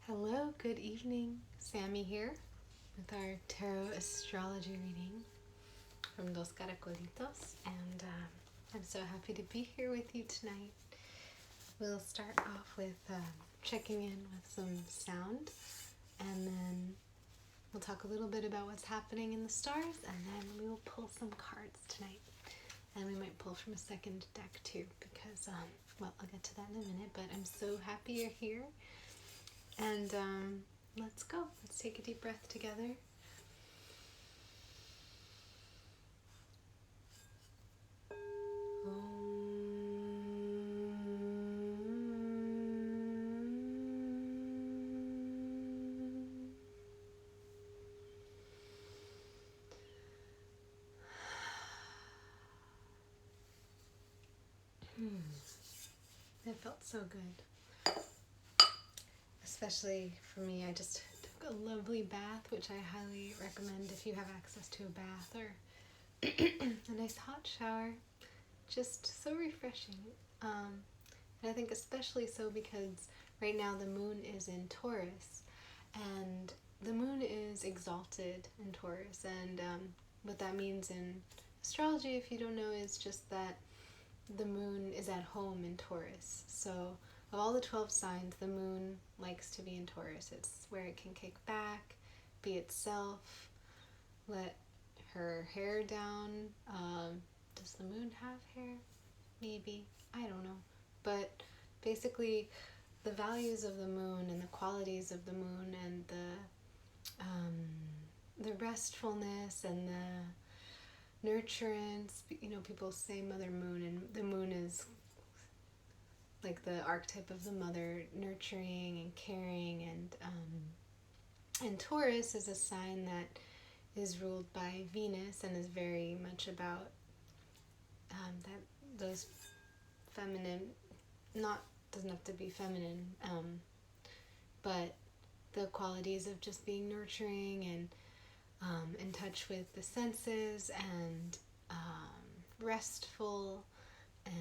Hello, good evening. Sammy here with our tarot astrology reading from Dos Caracolitos, and I'm so happy to be here with you tonight. We'll start off with checking in with some sound, and then we'll talk a little bit about what's happening in the stars, and then we will pull some cards tonight. And we might pull from a second deck too, because, well, I'll get to that in a minute, but I'm so happy you're here. And let's go. Let's take a deep breath together. It felt so good. Especially for me, I just took a lovely bath, which I highly recommend if you have access to a bath or a nice hot shower. Just so refreshing. And I think especially so because right now the moon is in Taurus, and the moon is exalted in Taurus. And what that means in astrology, if you don't know, is just that the moon is at home in Taurus. So of all the 12 signs, the moon likes to be in Taurus. It's where it can kick back, be itself, let her hair down. Does the moon have hair? Maybe. I don't know. But basically, the values of the moon and the qualities of the moon and the restfulness and the nurturance. You know, people say Mother Moon, and the moon is like the archetype of the mother, nurturing and caring, and Taurus is a sign that is ruled by Venus and is very much about those feminine, doesn't have to be feminine, but the qualities of just being nurturing and in touch with the senses and restful and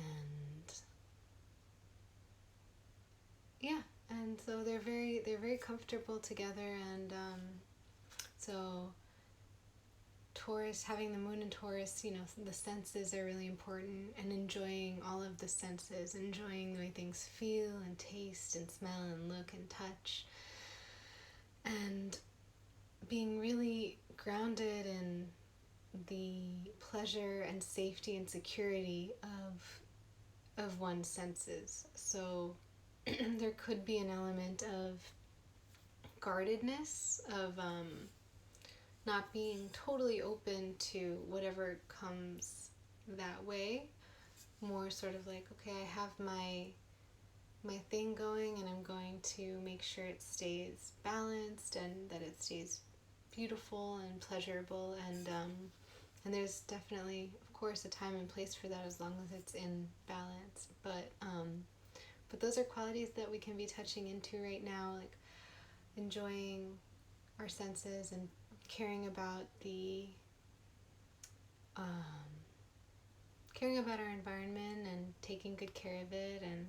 yeah, and so they're very comfortable together, and so Taurus, having the moon in Taurus, you know, the senses are really important, and enjoying all of the senses, enjoying the way things feel and taste and smell and look and touch, and being really grounded in the pleasure and safety and security of one's senses. So there could be an element of guardedness, of not being totally open to whatever comes that way. More sort of like, okay, I have my thing going, and I'm going to make sure it stays balanced and that it stays beautiful and pleasurable, and there's definitely, of course, a time and place for that as long as it's in balance. But those are qualities that we can be touching into right now, like enjoying our senses and caring about our environment and taking good care of it, and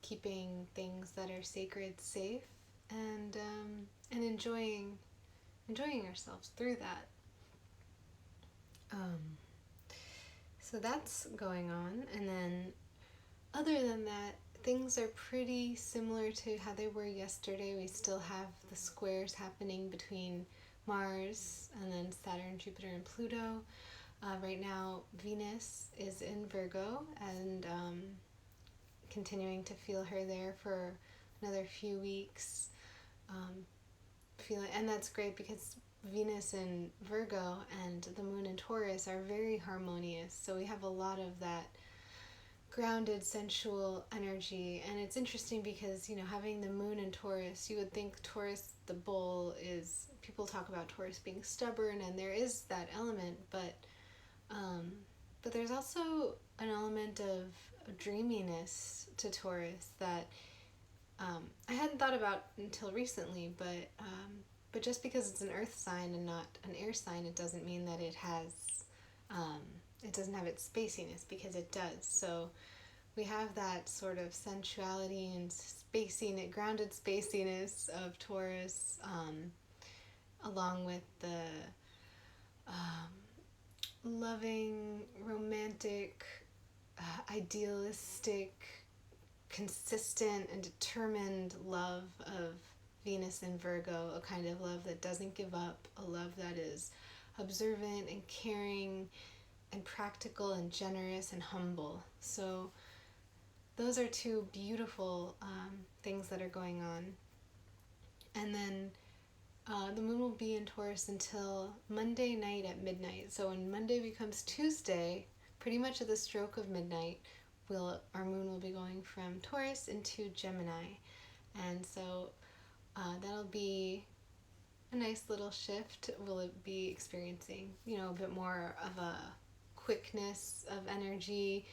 keeping things that are sacred safe, and enjoying ourselves through that. So that's going on, and then other than that, things are pretty similar to how they were yesterday. We still have the squares happening between Mars and then Saturn, Jupiter, and Pluto. Right now, Venus is in Virgo, and continuing to feel her there for another few weeks. And that's great because Venus in Virgo and the moon in Taurus are very harmonious. So we have a lot of that grounded, sensual energy. And it's interesting because, you know, having the moon in Taurus, you would think Taurus, the bull, is, people talk about Taurus being stubborn, and there is that element, but there's also an element of dreaminess to Taurus that I hadn't thought about until recently, but just because it's an earth sign and not an air sign, it doesn't mean that it doesn't have its spaciness, because it does. So we have that sort of sensuality and grounded spaciness of Taurus, along with the loving, romantic, idealistic, consistent, and determined love of Venus in Virgo, a kind of love that doesn't give up, a love that is observant and caring and practical and generous and humble. So those are two beautiful things that are going on. And then the moon will be in Taurus until Monday night at midnight. So when Monday becomes Tuesday, pretty much at the stroke of midnight, our moon will be going from Taurus into Gemini. And so that'll be a nice little shift. We'll be experiencing, a bit more of a quickness of energy,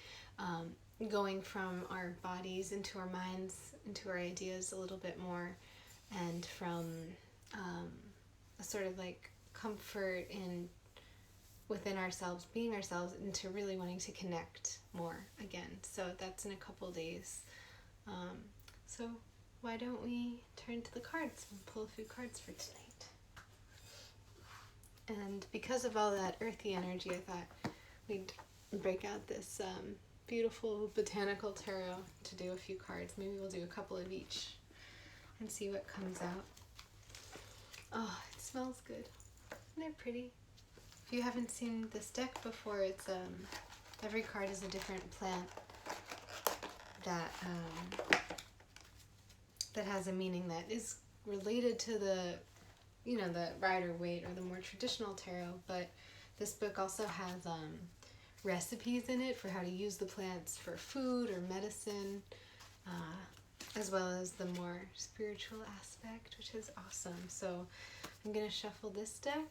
going from our bodies into our minds, into our ideas a little bit more, and from a sort of like comfort within ourselves, being ourselves, into really wanting to connect more again. So that's in a couple days. So why don't we turn to the cards and pull a few cards for tonight? And because of all that earthy energy, I thought we'd break out this beautiful botanical tarot to do a few cards. Maybe we'll do a couple of each and see what comes out. Oh, it smells good. Isn't it pretty? If you haven't seen this deck before, it's every card is a different plant that has a meaning that is related to the Rider-Waite or the more traditional tarot. But this book also has recipes in it for how to use the plants for food or medicine, as well as the more spiritual aspect, which is awesome. So I'm going to shuffle this deck,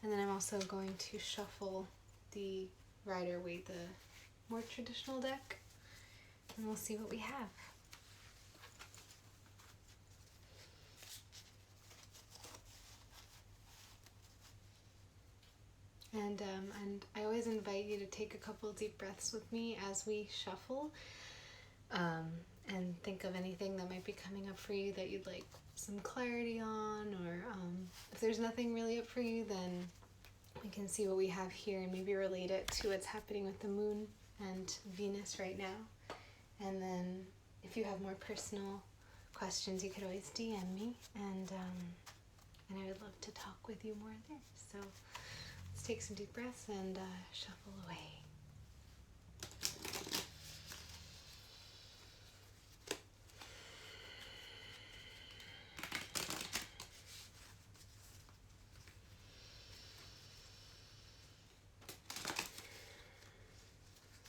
and then I'm also going to shuffle the Rider-Waite, the more traditional deck, and we'll see what we have. And I always invite you to take a couple deep breaths with me as we shuffle, and think of anything that might be coming up for you that you'd like some clarity on, or if there's nothing really up for you, then we can see what we have here and maybe relate it to what's happening with the moon and Venus right now. And then if you have more personal questions, you could always DM me, and I would love to talk with you more there. So let's take some deep breaths and shuffle away.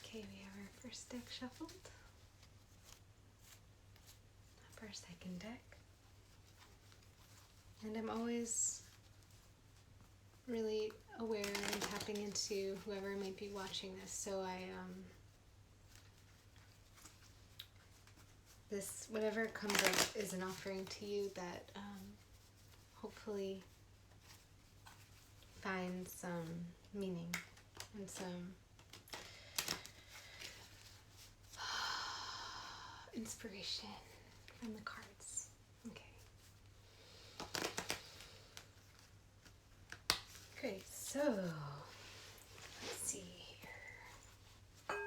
Okay, we have our first deck shuffled, our second deck, and I'm always really aware and tapping into whoever might be watching this. So this, whatever comes up, is an offering to you that hopefully finds some meaning and some inspiration from the cards. Okay. Great, so let's see here.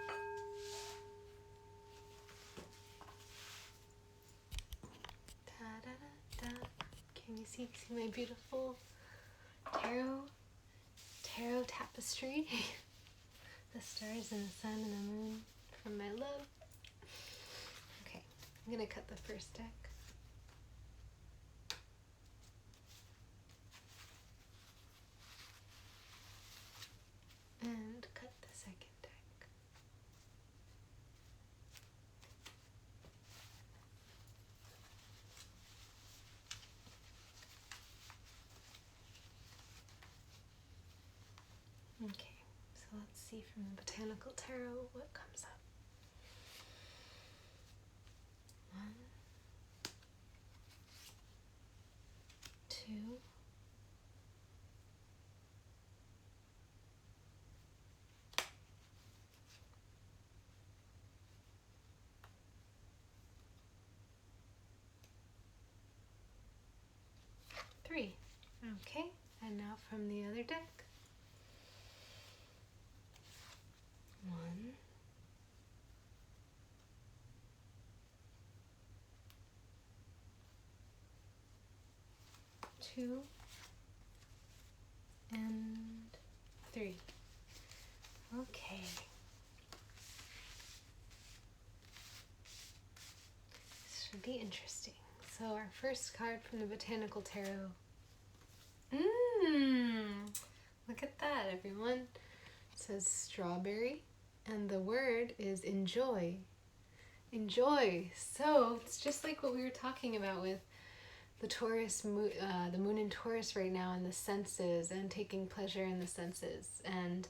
Da-da-da-da. Can you see my beautiful tarot tapestry? The stars and the sun and the moon from my love. Okay, I'm gonna cut the first deck. And cut the second deck. Okay, so let's see from the Botanical Tarot what comes up. 1, 2, 3, Okay, and now from the other deck. 1, 2, and 3. Okay. This should be interesting. So our first card from the Botanical Tarot. Look at that, everyone. It says strawberry, and the word is enjoy. Enjoy. So it's just like what we were talking about with the Taurus, the moon in Taurus right now, and the senses, and taking pleasure in the senses. And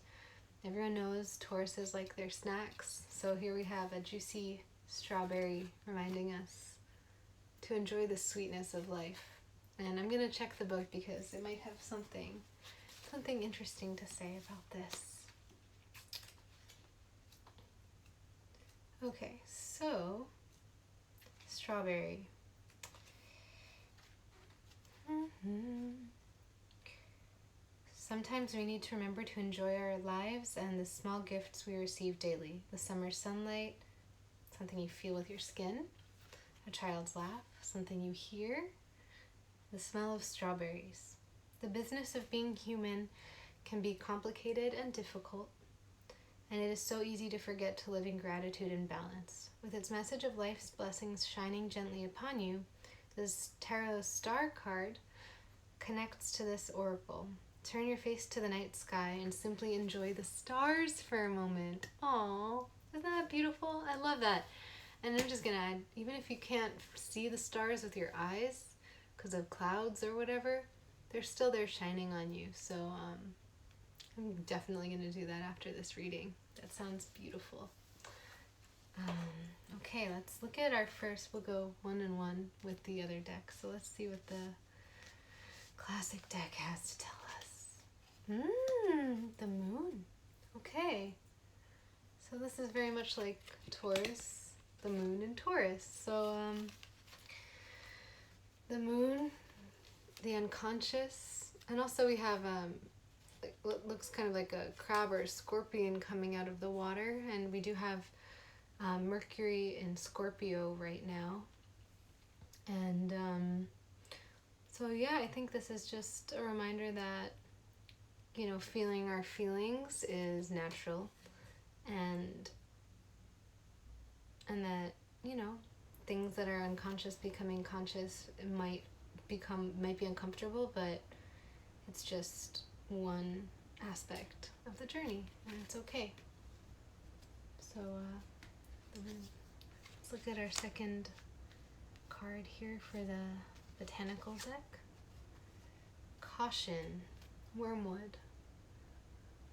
everyone knows Tauruses like their snacks. So here we have a juicy strawberry reminding us to enjoy the sweetness of life. And I'm gonna check the book because it might have something interesting to say about this. Okay, so strawberry. Sometimes we need to remember to enjoy our lives and the small gifts we receive daily. The summer sunlight, something you feel with your skin, a child's laugh, something you hear, the smell of strawberries. The business of being human can be complicated and difficult, and it is so easy to forget to live in gratitude and balance. With its message of life's blessings shining gently upon you, this tarot star card connects to this oracle. Turn your face to the night sky and simply enjoy the stars for a moment. Aww, isn't that beautiful? I love that. And I'm just gonna add, even if you can't see the stars with your eyes because of clouds or whatever, they're still there shining on you. So I'm definitely gonna do that after this reading. That sounds beautiful. Okay, let's look at our first. We'll go 1 and 1 with the other deck. So let's see what the classic deck has to tell us. The moon. Okay. So this is very much like Taurus, the moon in Taurus. So the moon, the unconscious, and also we have what looks kind of like a crab or a scorpion coming out of the water, and we do have Mercury in Scorpio right now. And so yeah, I think this is just a reminder that, you know, feeling our feelings is natural, and that, you know, things that are unconscious becoming conscious might be uncomfortable, but it's just one aspect of the journey, and it's okay. So let's look at our second card here for the Botanical deck. Caution, Wormwood.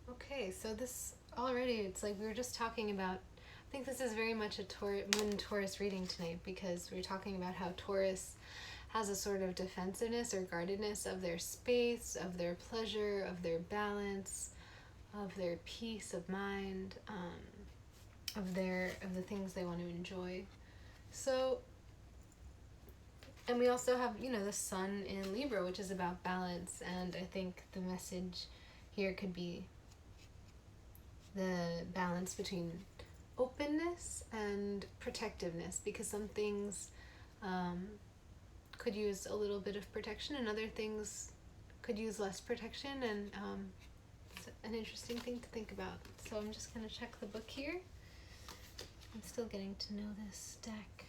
Okay, so this already, it's like we were just talking about, I think this is very much a Moon Taurus reading tonight, because we're talking about how Taurus has a sort of defensiveness or guardedness of their space, of their pleasure, of their balance, of their peace of mind, of the things they want to enjoy. So, and we also have, you know, the sun in Libra, which is about balance, and I think the message here could be the balance between openness and protectiveness, because some things could use a little bit of protection, and other things could use less protection, and it's an interesting thing to think about. So I'm just going to check the book here. I'm still getting to know this deck.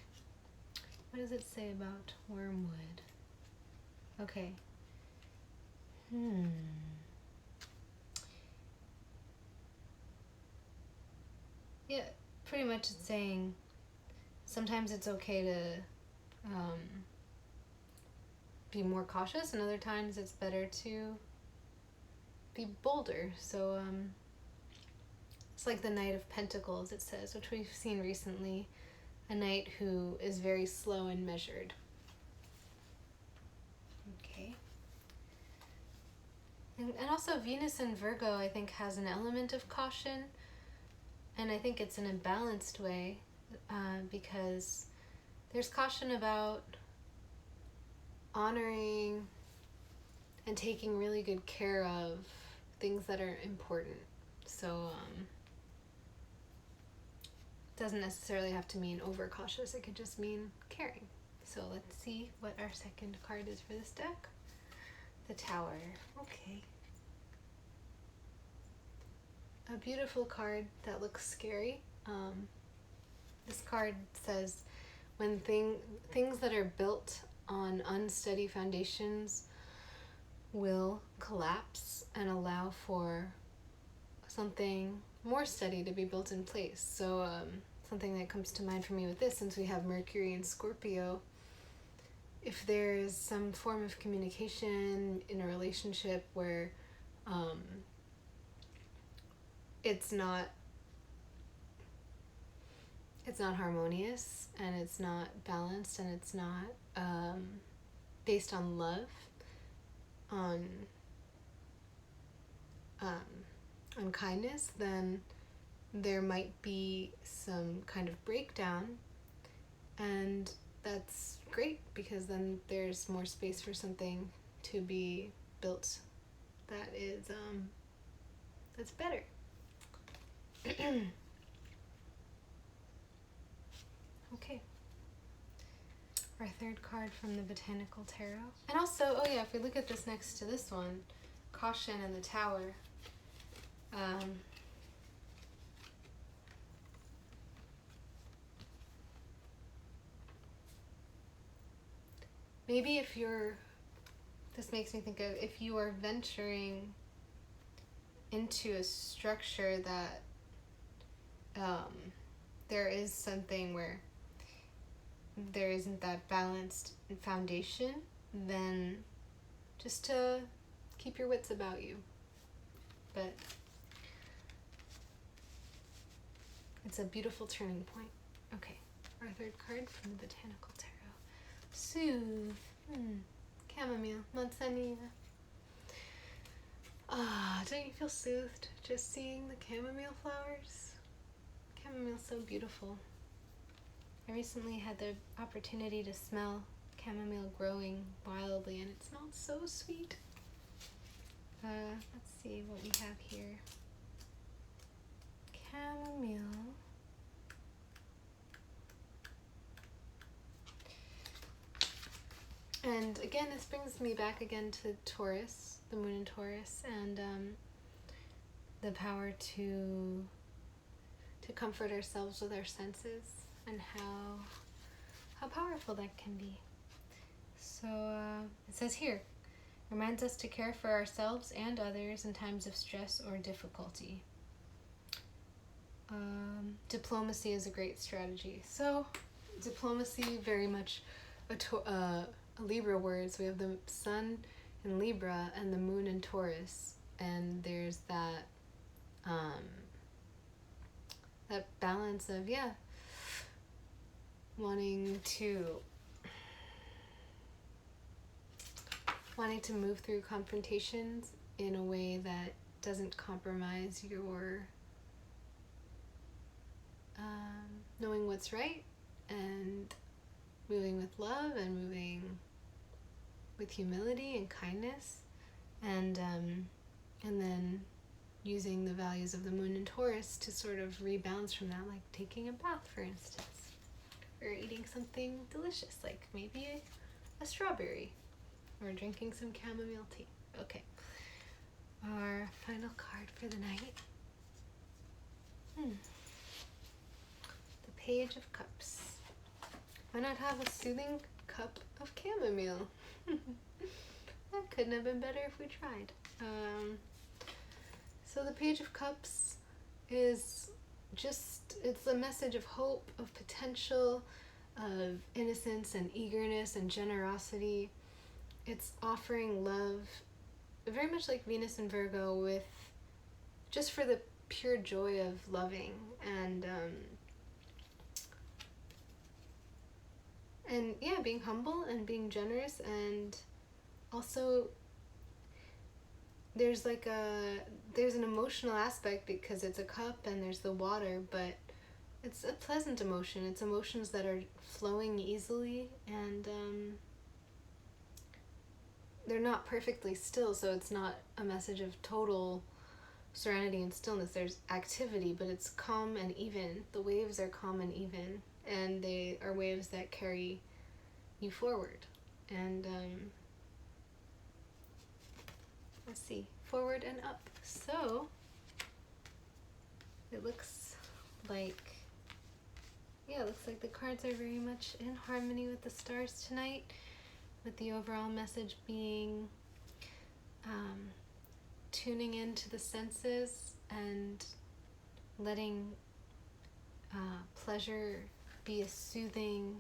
What does it say about Wormwood? Okay. Yeah, pretty much it's saying sometimes it's okay to be more cautious, and other times it's better to be bolder. So it's like the Knight of Pentacles, it says, which we've seen recently, a knight who is very slow and measured. Okay. And also Venus in Virgo, I think, has an element of caution, and I think it's in a balanced way, because there's caution about honoring and taking really good care of things that are important. So doesn't necessarily have to mean overcautious, it could just mean caring. So let's see what our second card is for this deck. The Tower. Okay. A beautiful card that looks scary. This card says when things that are built on unsteady foundations will collapse and allow for something more steady to be built in place. So something that comes to mind for me with this, since we have Mercury and Scorpio, if there's some form of communication in a relationship where it's not harmonious and it's not balanced and it's not based on love, on kindness, then there might be some kind of breakdown, and that's great because then there's more space for something to be built that is that's better. Okay. Our third card from the Botanical Tarot. And also, oh yeah, if we look at this next to this one, Caution and the Tower. Maybe this makes me think of if you are venturing into a structure that there is something where there isn't that balanced foundation, then just to keep your wits about you. But it's a beautiful turning point. Okay, our third card from the Botanical Tarot. Soothe. Chamomile. Manzanilla. Don't you feel soothed just seeing the chamomile flowers? Chamomile's so beautiful. I recently had the opportunity to smell chamomile growing wildly, and it smelled so sweet. Let's see what we have here. Chamomile. And again, this brings me back again to Taurus, the moon in Taurus, and the power to comfort ourselves with our senses, and how powerful that can be. So it says here, reminds us to care for ourselves and others in times of stress or difficulty. Diplomacy is a great strategy. So diplomacy, very much a Libra word. So we have the sun in Libra and the moon in Taurus, and there's that that balance of wanting to move through confrontations in a way that doesn't compromise your knowing what's right, and moving with love and moving with humility and kindness, and then using the values of the moon in Taurus to sort of rebalance from that, like taking a bath, for instance, or eating something delicious, like maybe a strawberry, or drinking some chamomile tea. Okay, our final card for the night. The Page of Cups. Why not have a soothing cup of chamomile? That couldn't have been better if we tried. So the Page of Cups is it's a message of hope, of potential, of innocence and eagerness and generosity. It's offering love, very much like Venus and Virgo, with just for the pure joy of loving, and being humble and being generous, and also there's an emotional aspect because it's a cup and there's the water, but it's a pleasant emotion. It's emotions that are flowing easily, and they're not perfectly still, so it's not a message of total serenity and stillness. There's activity, but it's calm and even. The waves are calm and even, and they are waves that carry you forward. And let's see, forward and up. So it looks like, yeah, it looks like the cards are very much in harmony with the stars tonight, with the overall message being tuning into the senses and letting pleasure be a soothing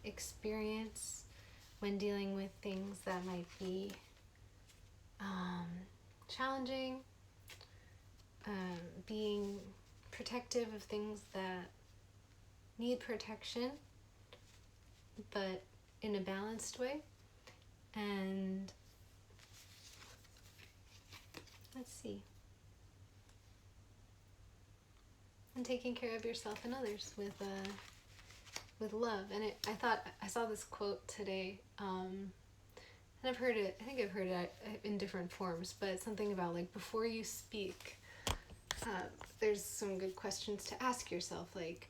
experience when dealing with things that might be challenging, being protective of things that need protection, but in a balanced way. And let's see, and taking care of yourself and others with love. And I saw this quote today, and I've heard it, I think I've heard it in different forms, but it's something about like, before you speak, there's some good questions to ask yourself, like,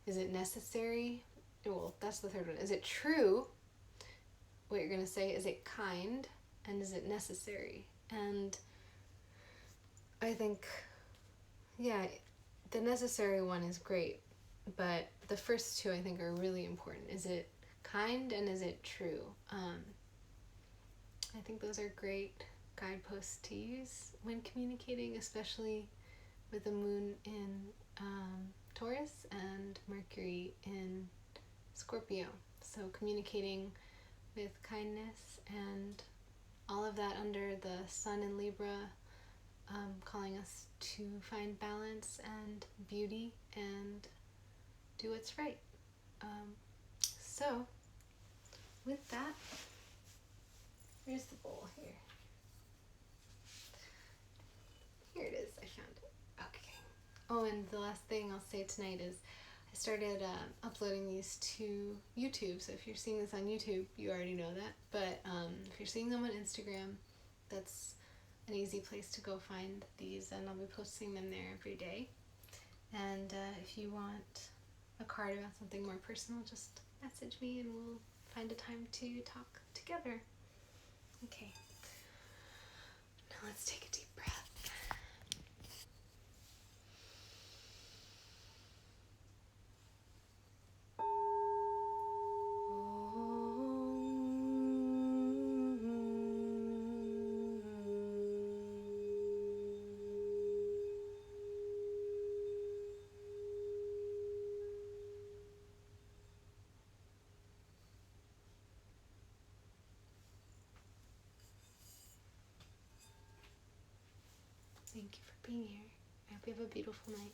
is it necessary? Well, that's the third one. Is it true what you're going to say? Is it kind? And is it necessary? And I think, yeah, the necessary one is great, but the first two I think are really important. Is it kind and is it true? I think those are great guideposts to use when communicating, especially with the moon in Taurus and Mercury in Scorpio. So communicating with kindness and all of that under the sun in Libra, calling us to find balance and beauty and do what's right. So with that, here's the bowl here. Here it is, I found it. Okay. Oh, and the last thing I'll say tonight is I started uploading these to YouTube. So if you're seeing this on YouTube, you already know that. But if you're seeing them on Instagram, that's an easy place to go find these, and I'll be posting them there every day. And if you want a card about something more personal, just message me and we'll find a time to talk together. Okay. Now let's take a deep breath. Thank you for being here. I hope you have a beautiful night.